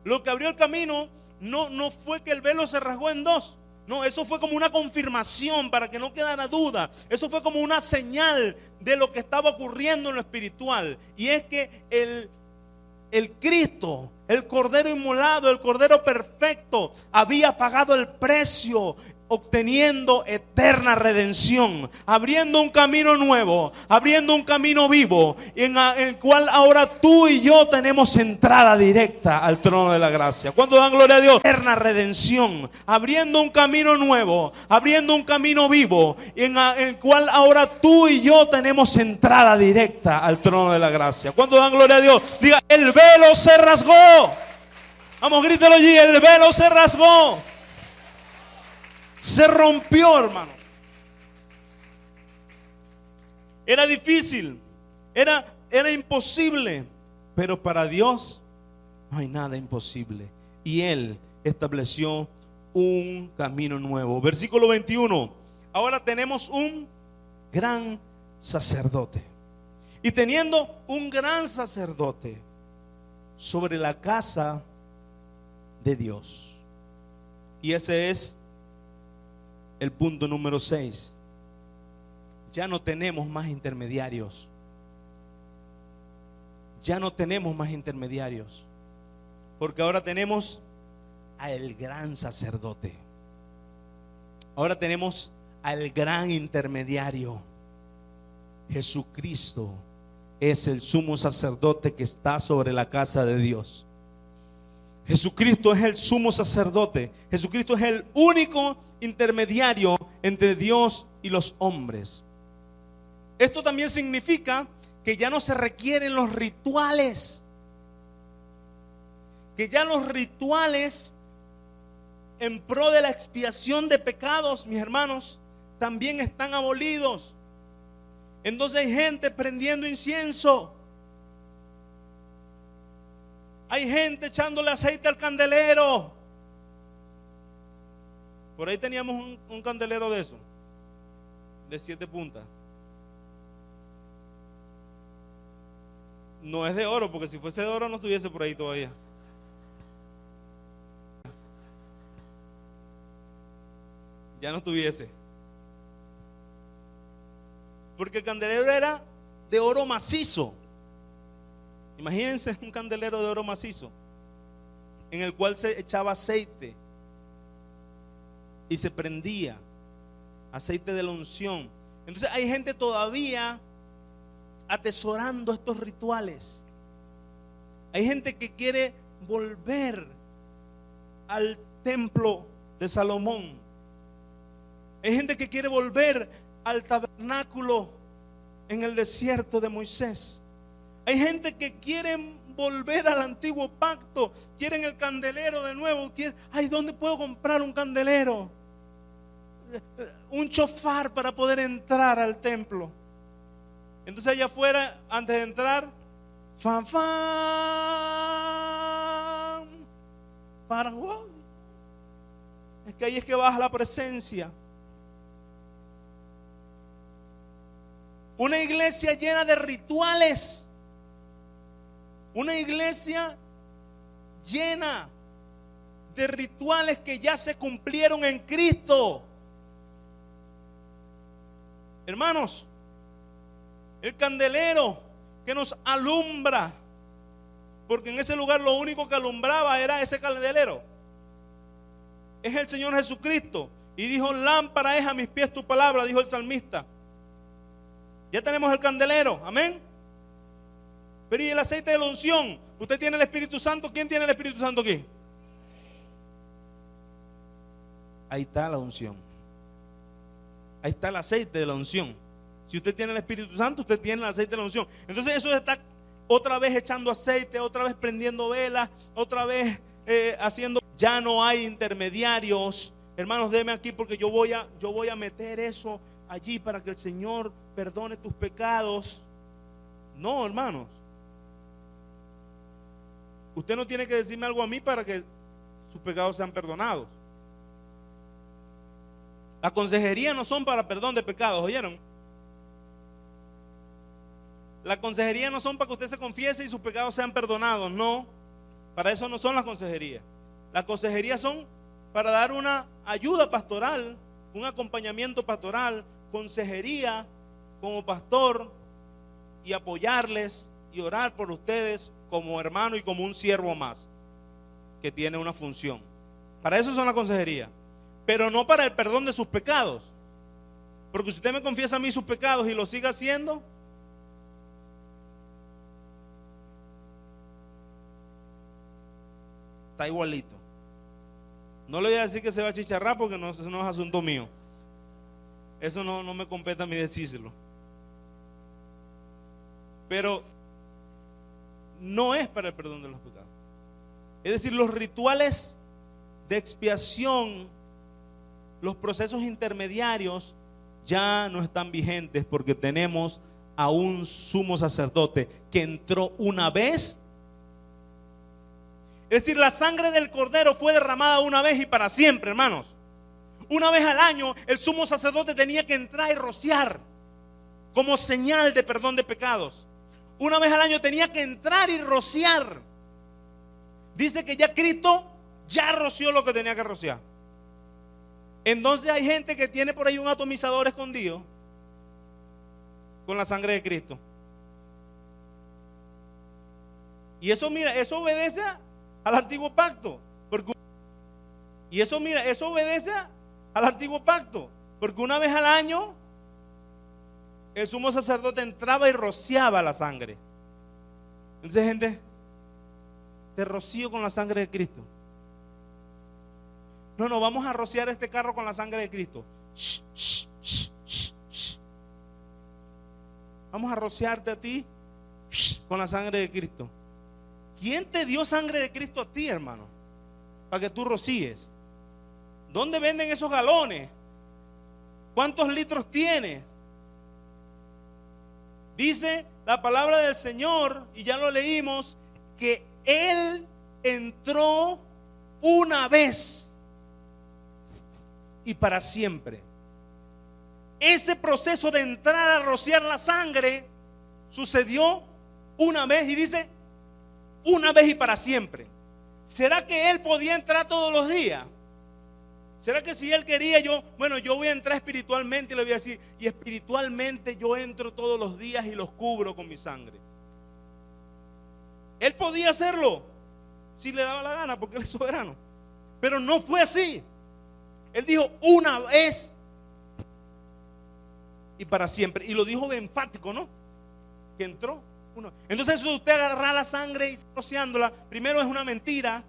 Lo que abrió el camino no fue que el velo se rasgó en dos. No, eso fue como una confirmación para que no quedara duda. Eso fue como una señal de lo que estaba ocurriendo en lo espiritual. Y es que el Cristo, el Cordero inmolado, el Cordero perfecto, había pagado el precio. obteniendo eterna redención, abriendo un camino nuevo, abriendo un camino vivo, en el cual ahora tú y yo tenemos entrada directa al trono de la gracia. ¿Cuánto dan gloria a Dios? Eterna redención, abriendo un camino nuevo, abriendo un camino vivo, en el cual ahora tú y yo tenemos entrada directa al trono de la gracia. ¿Cuánto dan gloria a Dios? Diga, el velo se rasgó. Vamos, grítelo allí, el velo se rasgó. Se rompió, hermano. Era difícil, era imposible, pero para Dios no hay nada imposible. Y Él estableció un camino nuevo. Versículo 21. Ahora tenemos un gran sacerdote. Y teniendo un gran sacerdote sobre la casa de Dios. Y ese es el punto número 6. Ya no tenemos más intermediarios. Ya no tenemos más intermediarios. Porque ahora tenemos al gran sacerdote. Ahora tenemos al gran intermediario. Jesucristo es el sumo sacerdote que está sobre la casa de Dios. Jesucristo es el sumo sacerdote. Jesucristo es el único intermediario entre Dios y los hombres. Esto también significa que ya no se requieren los rituales. Que ya los rituales en pro de la expiación de pecados, mis hermanos, también están abolidos. Entonces hay gente prendiendo incienso. Hay gente echándole aceite al candelero. Por ahí teníamos un candelero de eso, de 7 puntas. No es de oro, porque si fuese de oro no estuviese por ahí todavía. Ya no estuviese. Porque el candelero era de oro macizo. Imagínense un candelero de oro macizo en el cual se echaba aceite y se prendía aceite de la unción. Entonces hay gente todavía atesorando estos rituales. Hay gente que quiere volver al templo de Salomón. Hay gente que quiere volver al tabernáculo en el desierto de Moisés. Hay gente que quiere volver al antiguo pacto, quieren el candelero de nuevo. Ay, ¿dónde puedo comprar un candelero? Un chofar para poder entrar al templo. Entonces allá afuera, antes de entrar, fan, fan, para, wow. Es que ahí es que baja la presencia. Una iglesia llena de rituales. Una iglesia llena de rituales que ya se cumplieron en Cristo. Hermanos, el candelero que nos alumbra, porque en ese lugar lo único que alumbraba era ese candelero, es el Señor Jesucristo. Y dijo: lámpara es a mis pies tu palabra, dijo el salmista. Ya tenemos el candelero, amén. Pero ¿y el aceite de la unción? ¿Usted tiene el Espíritu Santo? ¿Quién tiene el Espíritu Santo aquí? Ahí está la unción. Ahí está el aceite de la unción. Si usted tiene el Espíritu Santo, usted tiene el aceite de la unción. Entonces eso está otra vez echando aceite, otra vez prendiendo velas, otra vez haciendo. Ya no hay intermediarios. Hermanos, déme aquí porque yo voy a meter eso allí para que el Señor perdone tus pecados. No, hermanos. Usted no tiene que decirme algo a mí para que sus pecados sean perdonados. La consejería no son para perdón de pecados, ¿oyeron? La consejería no son para que usted se confiese y sus pecados sean perdonados, no. Para eso no son las consejerías. Las consejerías son para dar una ayuda pastoral, un acompañamiento pastoral, consejería como pastor y apoyarles y orar por ustedes como hermano y como un siervo más que tiene una función. Para eso son las consejerías. pero no para el perdón de sus pecados. Porque si usted me confiesa a mí sus pecados y los sigue haciendo, está igualito. No le voy a decir que se va a chicharrar porque no, eso no es asunto mío. Eso no me compete a mí decírselo. Pero no es para el perdón de los pecados. Es decir, los rituales de expiación, los procesos intermediarios ya no están vigentes porque tenemos a un sumo sacerdote que entró una vez. Es decir, la sangre del cordero fue derramada una vez y para siempre, hermanos. Una vez al año el sumo sacerdote tenía que entrar y rociar como señal de perdón de pecados. Una vez al año tenía que entrar y rociar. Dice que ya Cristo ya roció lo que tenía que rociar. Entonces hay gente que tiene por ahí un atomizador escondido con la sangre de Cristo. Y eso, mira, eso obedece al antiguo pacto. Y eso, mira, eso obedece al antiguo pacto. Porque una vez al año el sumo sacerdote entraba y rociaba la sangre. Entonces, gente, te rocío con la sangre de Cristo. No, vamos a rociar este carro con la sangre de Cristo. Shh, shh, shh, shh, shh. Vamos a rociarte a ti con la sangre de Cristo. ¿Quién te dio sangre de Cristo a ti, hermano? Para que tú rocíes. ¿Dónde venden esos galones? ¿Cuántos litros tiene? Dice la palabra del Señor, y ya lo leímos, que Él entró una vez y para siempre. Ese proceso de entrar a rociar la sangre sucedió una vez, y dice una vez y para siempre. ¿Será que Él podía entrar todos los días? ¿Será que si Él quería, yo voy a entrar espiritualmente y le voy a decir, y espiritualmente yo entro todos los días y los cubro con mi sangre? Él podía hacerlo si le daba la gana, porque Él es soberano. Pero no fue así. Él dijo una vez y para siempre. Y lo dijo enfático, ¿no? Que entró uno. Entonces eso de usted agarrar la sangre y rociándola, primero es una mentira.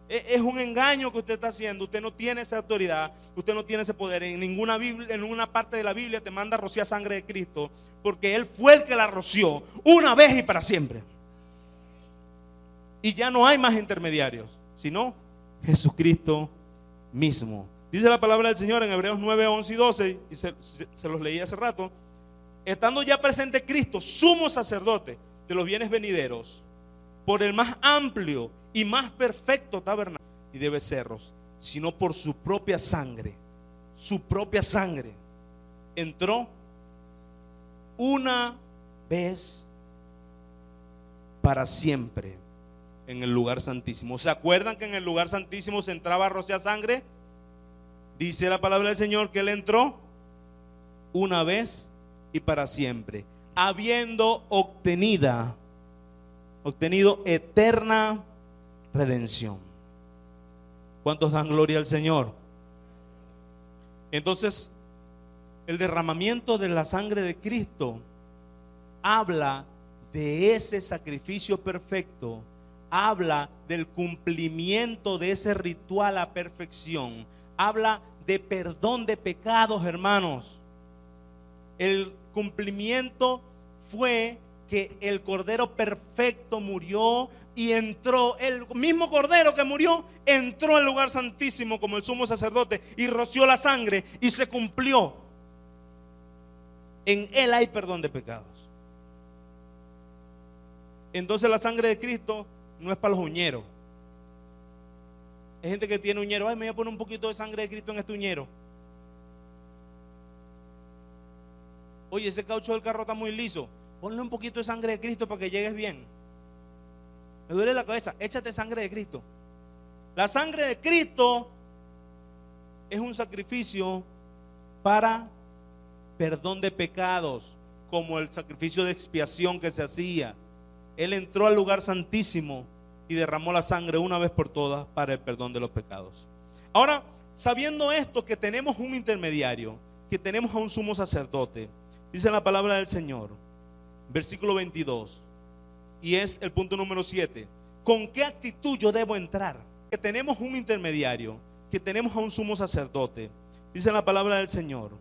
Es un engaño que usted está haciendo. Usted no tiene esa autoridad. Usted no tiene ese poder. En ninguna Biblia, en ninguna parte de la Biblia te manda a rociar sangre de Cristo, porque Él fue el que la roció una vez y para siempre. Y ya no hay más intermediarios, sino Jesucristo mismo. Dice la palabra del Señor en Hebreos 9, 11 y 12, y se los leí hace rato. Estando ya presente Cristo, sumo sacerdote de los bienes venideros, por el más amplio y más perfecto tabernáculo y de becerros, sino por su propia sangre, entró una vez para siempre en el lugar santísimo. ¿Se acuerdan que en el lugar santísimo se entraba a rociar sangre? Dice la palabra del Señor que Él entró una vez y para siempre, habiendo obtenido eterna redención. ¿Cuántos dan gloria al Señor? Entonces, el derramamiento de la sangre de Cristo habla de ese sacrificio perfecto, habla del cumplimiento de ese ritual a perfección, habla de perdón de pecados, hermanos. El cumplimiento fue que el Cordero perfecto murió y entró, el mismo Cordero que murió, entró al lugar santísimo como el sumo sacerdote y roció la sangre y se cumplió. En Él hay perdón de pecados. Entonces la sangre de Cristo no es para los uñeros. Hay gente que tiene uñero. Ay, me voy a poner un poquito de sangre de Cristo en este uñero. Oye, ese caucho del carro está muy liso. Ponle un poquito de sangre de Cristo para que llegues bien. Me duele la cabeza. Échate sangre de Cristo. La sangre de Cristo es un sacrificio para perdón de pecados, como el sacrificio de expiación que se hacía. Él entró al lugar santísimo y derramó la sangre una vez por todas para el perdón de los pecados. Ahora, sabiendo esto, que tenemos un intermediario, que tenemos a un sumo sacerdote, dice la palabra del Señor, versículo 22, y es el punto número 7. ¿Con qué actitud yo debo entrar? Que tenemos un intermediario, que tenemos a un sumo sacerdote, dice la palabra del Señor,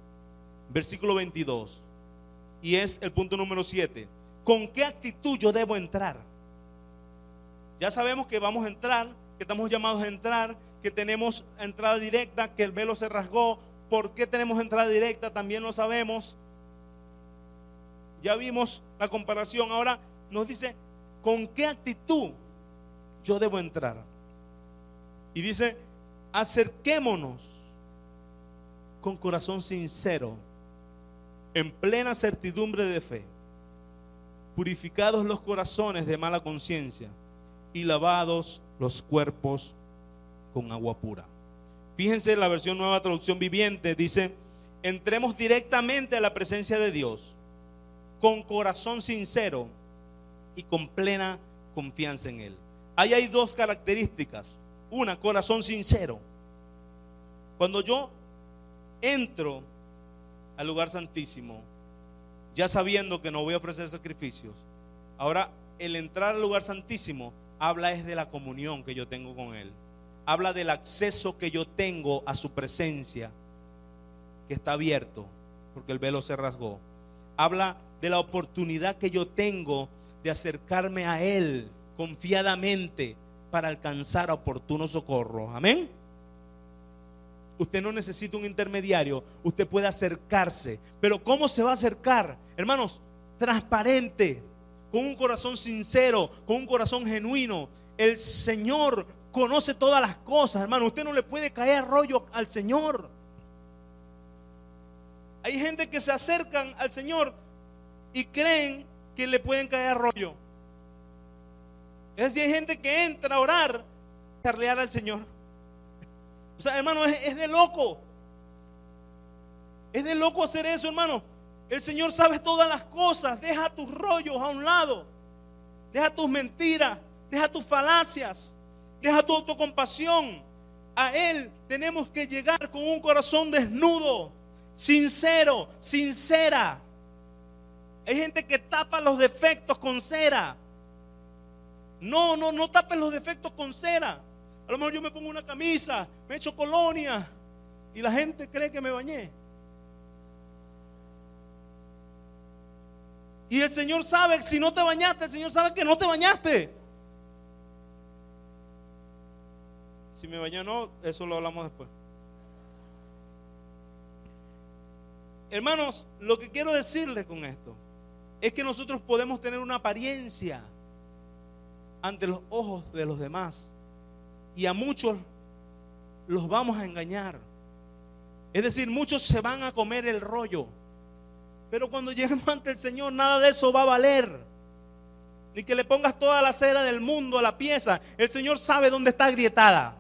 versículo 22, y es el punto número 7. ¿Con qué actitud yo debo entrar? Ya sabemos que vamos a entrar, que estamos llamados a entrar, que tenemos entrada directa, que el velo se rasgó. ¿Por qué tenemos entrada directa? También lo sabemos. Ya vimos la comparación. Ahora nos dice, ¿con qué actitud yo debo entrar? Y dice, acerquémonos con corazón sincero, en plena certidumbre de fe, purificados los corazones de mala conciencia y lavados los cuerpos con agua pura. Fíjense, la versión Nueva Traducción Viviente dice, entremos directamente a la presencia de Dios con corazón sincero y con plena confianza en Él. Ahí hay dos características. Una, corazón sincero. Cuando yo entro al lugar santísimo, ya sabiendo que no voy a ofrecer sacrificios, ahora el entrar al lugar santísimo habla es de la comunión que yo tengo con Él. Habla del acceso que yo tengo a su presencia, que está abierto porque el velo se rasgó. Habla de la oportunidad que yo tengo de acercarme a Él confiadamente para alcanzar oportuno socorro. Amén. Usted no necesita un intermediario, usted puede acercarse. Pero ¿cómo se va a acercar? Hermanos, transparente, con un corazón sincero, con un corazón genuino. El Señor conoce todas las cosas, hermano. Usted no le puede caer rollo al Señor. Hay gente que se acercan al Señor y creen que le pueden caer rollo. Es decir, hay gente que entra a orar, a charlear al Señor. O sea, hermano, es de loco. Es de loco hacer eso, hermano. El Señor sabe todas las cosas. Deja tus rollos a un lado. Deja tus mentiras. Deja tus falacias. Deja tu autocompasión. A Él tenemos que llegar con un corazón desnudo, sincero, sincera. Hay gente que tapa los defectos con cera. No tapes los defectos con cera. A lo mejor yo me pongo una camisa, me echo colonia y la gente cree que me bañé. Y el Señor sabe, si no te bañaste, el Señor sabe que no te bañaste. Si me bañé o no, eso lo hablamos después. Hermanos, lo que quiero decirles con esto es que nosotros podemos tener una apariencia ante los ojos de los demás y a muchos los vamos a engañar. Es decir, muchos se van a comer el rollo, pero cuando lleguemos ante el Señor nada de eso va a valer. Ni que le pongas toda la cera del mundo a la pieza. El Señor sabe dónde está agrietada.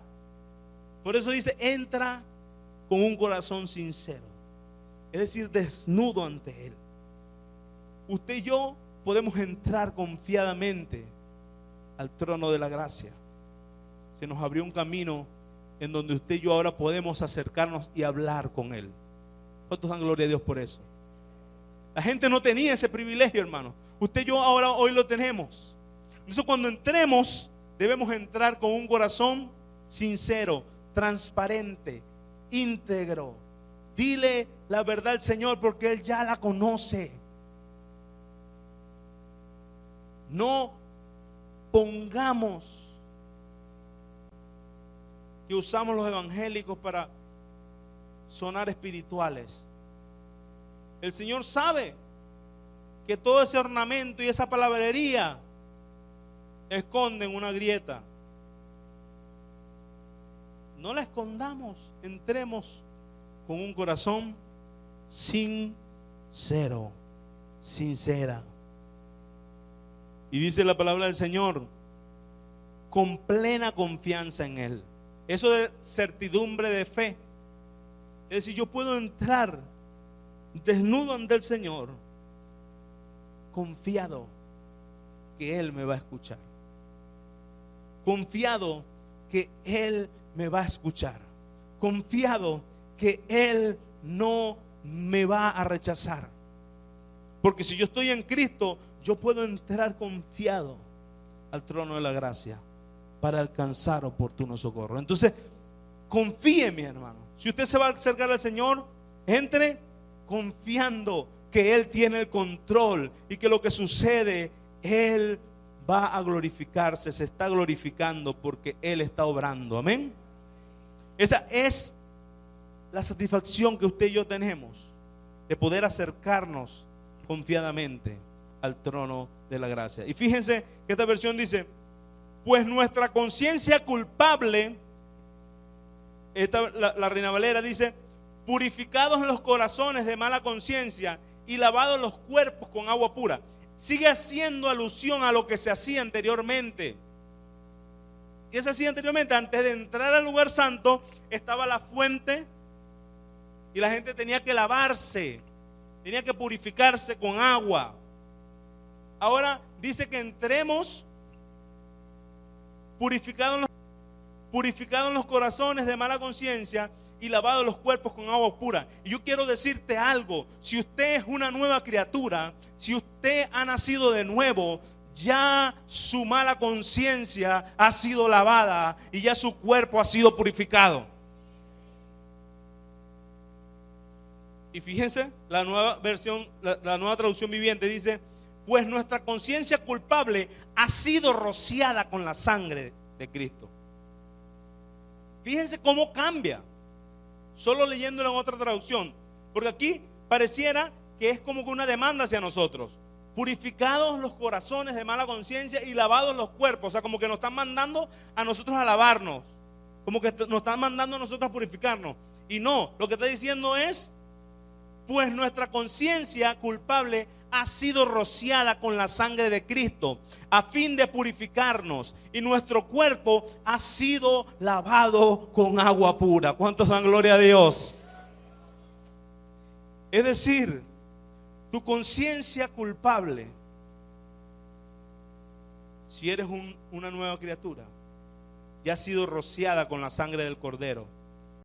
Por eso dice, entra con un corazón sincero, es decir, desnudo ante Él. Usted y yo podemos entrar confiadamente al trono de la gracia. Se nos abrió un camino en donde usted y yo ahora podemos acercarnos y hablar con Él. ¿Cuántos dan gloria a Dios por eso? La gente no tenía ese privilegio, hermano. Usted y yo ahora hoy lo tenemos. Entonces cuando entremos, debemos entrar con un corazón sincero, transparente, íntegro. Dile la verdad al Señor porque Él ya la conoce. No pongamos que usamos los evangélicos para sonar espirituales. El Señor sabe que todo ese ornamento y esa palabrería esconden una grieta. No la escondamos, entremos con un corazón sincero, sincera. Y dice la palabra del Señor, con plena confianza en Él. Eso de certidumbre de fe. Es decir, yo puedo entrar desnudo ante el Señor, confiado que Él me va a escuchar. Confiado que Él me va a escuchar. confiado que Él no me va a rechazar. Porque si yo estoy en Cristo, yo puedo entrar confiado al trono de la gracia para alcanzar oportuno socorro. Entonces, confíe, mi hermano. Si usted se va a acercar al Señor, entre confiando que Él tiene el control y que lo que sucede, Él va a glorificarse, se está glorificando porque Él está obrando. Amén. Esa es la satisfacción que usted y yo tenemos de poder acercarnos confiadamente al trono de la gracia. Y fíjense que esta versión dice: pues nuestra conciencia culpable, la Reina Valera dice: purificados los corazones de mala conciencia y lavados los cuerpos con agua pura. Sigue haciendo alusión a lo que se hacía anteriormente. ¿Qué se hacía anteriormente? Antes de entrar al lugar santo estaba la fuente y la gente tenía que lavarse, tenía que purificarse con agua. Ahora dice que entremos purificados en los corazones de mala conciencia y lavados los cuerpos con agua pura. Y yo quiero decirte algo: si usted es una nueva criatura, si usted ha nacido de nuevo, ya su mala conciencia ha sido lavada y ya su cuerpo ha sido purificado. Y fíjense, la nueva versión, la nueva traducción viviente dice: pues nuestra conciencia culpable ha sido rociada con la sangre de Cristo. Fíjense cómo cambia, solo leyéndolo en otra traducción, porque aquí pareciera que es como que una demanda hacia nosotros. Purificados los corazones de mala conciencia y lavados los cuerpos. O sea, como que nos están mandando a nosotros a lavarnos, como que nos están mandando a nosotros a purificarnos. Y no, lo que está diciendo es: pues nuestra conciencia culpable ha sido rociada con la sangre de Cristo a fin de purificarnos, y nuestro cuerpo ha sido lavado con agua pura. ¿Cuántos dan gloria a Dios? Es decir, tu conciencia culpable, si eres una nueva criatura, ya ha sido rociada con la sangre del Cordero.